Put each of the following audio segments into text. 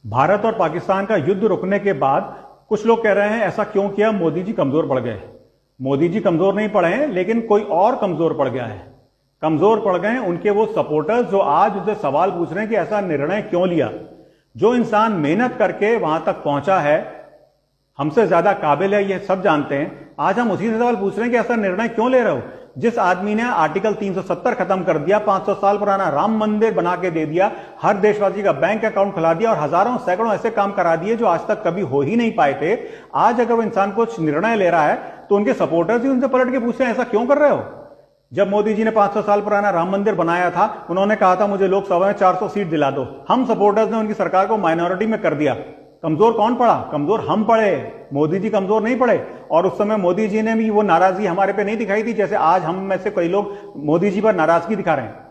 भारत और पाकिस्तान का युद्ध रुकने के बाद कुछ लोग कह रहे हैं ऐसा क्यों किया, मोदी जी कमजोर पड़ गए। मोदी जी कमजोर नहीं पड़े हैं, लेकिन कोई और कमजोर पड़ गया है। कमजोर पड़ गए हैं उनके वो सपोर्टर्स जो आज उनसे सवाल पूछ रहे हैं कि ऐसा निर्णय क्यों लिया। जो इंसान मेहनत करके वहां तक पहुंचा है, हमसे ज्यादा काबिल है, ये सब जानते हैं। आज हम उसी से सवाल पूछ रहे हैं कि ऐसा निर्णय क्यों ले रहे हो। जिस आदमी ने आर्टिकल 370 खत्म कर दिया, 500 साल पुराना राम मंदिर बना के दे दिया, हर देशवासी का बैंक अकाउंट खुला दिया और हजारों सैकड़ों ऐसे काम करा दिए जो आज तक कभी हो ही नहीं पाए थे, आज अगर वो इंसान कुछ निर्णय ले रहा है तो उनके सपोर्टर्स ही उनसे पलट के पूछते हैं ऐसा क्यों कर रहे हो। जब मोदी जी ने 500 साल पुराना राम मंदिर बनाया था, उन्होंने कहा था मुझे लोकसभा में 400 सीट दिला दो। हम सपोर्टर्स ने उनकी सरकार को माइनॉरिटी में कर दिया। कमजोर कौन पड़ा? कमजोर हम पड़े, मोदी जी कमजोर नहीं पड़े। और उस समय मोदी जी ने भी वो नाराजगी हमारे पे नहीं दिखाई थी जैसे आज हम में से कई लोग मोदी जी पर नाराजगी दिखा रहे हैं।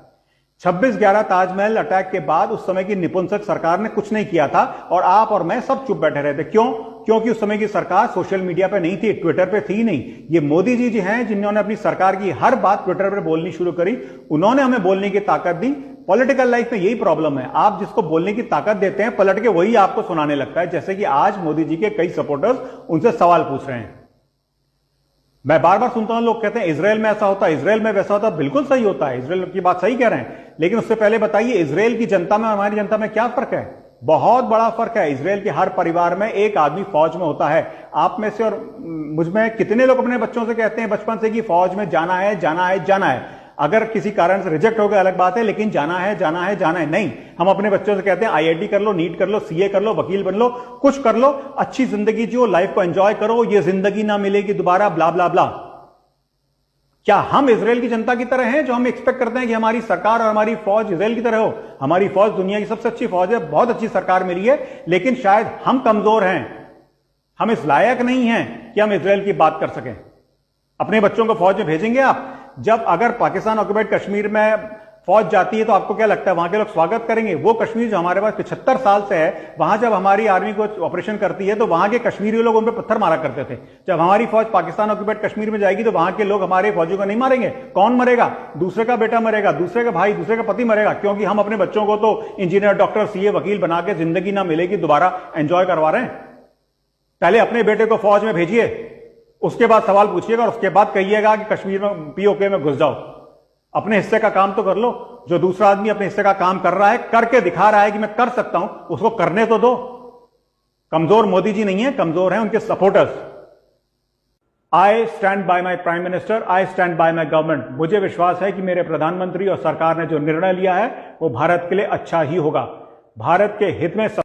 26/11 ताजमहल अटैक के बाद उस समय की निपुंसक सरकार ने कुछ नहीं किया था और आप और मैं सब चुप बैठे रहे थे। क्यों? क्योंकि उस समय की सरकार सोशल मीडिया पे नहीं थी, ट्विटर पे थी नहीं। ये मोदी जी हैं जिन्होंने अपनी सरकार की हर बात ट्विटर पे बोलनी शुरू करी। उन्होंने हमें बोलने की ताकत दी। पॉलिटिकल लाइफ में यही प्रॉब्लम है, आप जिसको बोलने की ताकत देते हैं पलट के वही आपको सुनाने लगता है। जैसे कि आज मोदी जी के कई सपोर्टर्स उनसे सवाल पूछ रहे हैं। मैं बार बार सुनता हूं लोग कहते हैं इजराइल में ऐसा होता है, इजराइल में वैसा होता है। बिल्कुल सही होता है, इजराइल की बात सही कह रहे हैं, लेकिन उससे पहले बताइए इजराइल की जनता में हमारी जनता में क्या फर्क है? बहुत बड़ा फर्क है। इजराइल के हर परिवार में एक आदमी फौज में होता है। आप में से और मुझ में कितने लोग अपने बच्चों से कहते हैं बचपन से कि फौज में जाना है, जाना है, जाना है। अगर किसी कारण से रिजेक्ट हो गया अलग बात है, लेकिन जाना है, जाना है, जाना है नहीं। हम अपने बच्चों से कहते हैं आईआईटी कर लो, नीट कर लो, सीए कर लो, वकील बन लो, कुछ कर लो, अच्छी जिंदगी जियो, लाइफ को एंजॉय करो, ये जिंदगी ना मिलेगी दोबारा, ब्ला ब्ला ब्ला। क्या हम इजराइल की जनता की तरह हैं जो हम एक्सपेक्ट करते हैं कि हमारी सरकार और हमारी फौज इजराइल की तरह हो? हमारी फौज दुनिया की सबसे अच्छी फौज है, बहुत अच्छी सरकार मिली है, लेकिन शायद हम कमजोर हैं, हम इस लायक नहीं हैं कि हम इजराइल की बात कर सकें। अपने बच्चों को फौज में भेजेंगे आप? जब अगर पाकिस्तान ऑक्युपाइड कश्मीर में फौज जाती है तो आपको क्या लगता है वहां के लोग स्वागत करेंगे? वो कश्मीर जो हमारे पास 75 साल से है, वहां जब हमारी आर्मी को ऑपरेशन करती है तो वहां के कश्मीरी लोग उन पर पत्थर मारा करते थे। जब हमारी फौज पाकिस्तान ऑक्युपाइड कश्मीर में जाएगी तो वहां के लोग हमारे फौजियों को नहीं मारेंगे। कौन मरेगा? दूसरे का बेटा मरेगा, दूसरे का भाई, दूसरे का पति मरेगा, क्योंकि हम अपने बच्चों को तो इंजीनियर, डॉक्टर, सीए, वकील बना के जिंदगी ना मिलेगी दोबारा एंजॉय करवा रहे हैं। पहले अपने बेटे को फौज में भेजिए, उसके बाद सवाल पूछिएगा और उसके बाद कहिएगा कि कश्मीर में पीओके में घुस जाओ। अपने हिस्से का काम तो कर लो। जो दूसरा आदमी अपने हिस्से का काम कर रहा है, करके दिखा रहा है कि मैं कर सकता हूं, उसको करने तो दो। कमजोर मोदी जी नहीं है, कमजोर हैं उनके supporters. I stand by my prime minister, I stand by my government. मुझे विश्वास है कि मेरे प्रधानमंत्री और सरकार ने जो निर्णय लिया है वो भारत के लिए अच्छा ही होगा, भारत के हित में।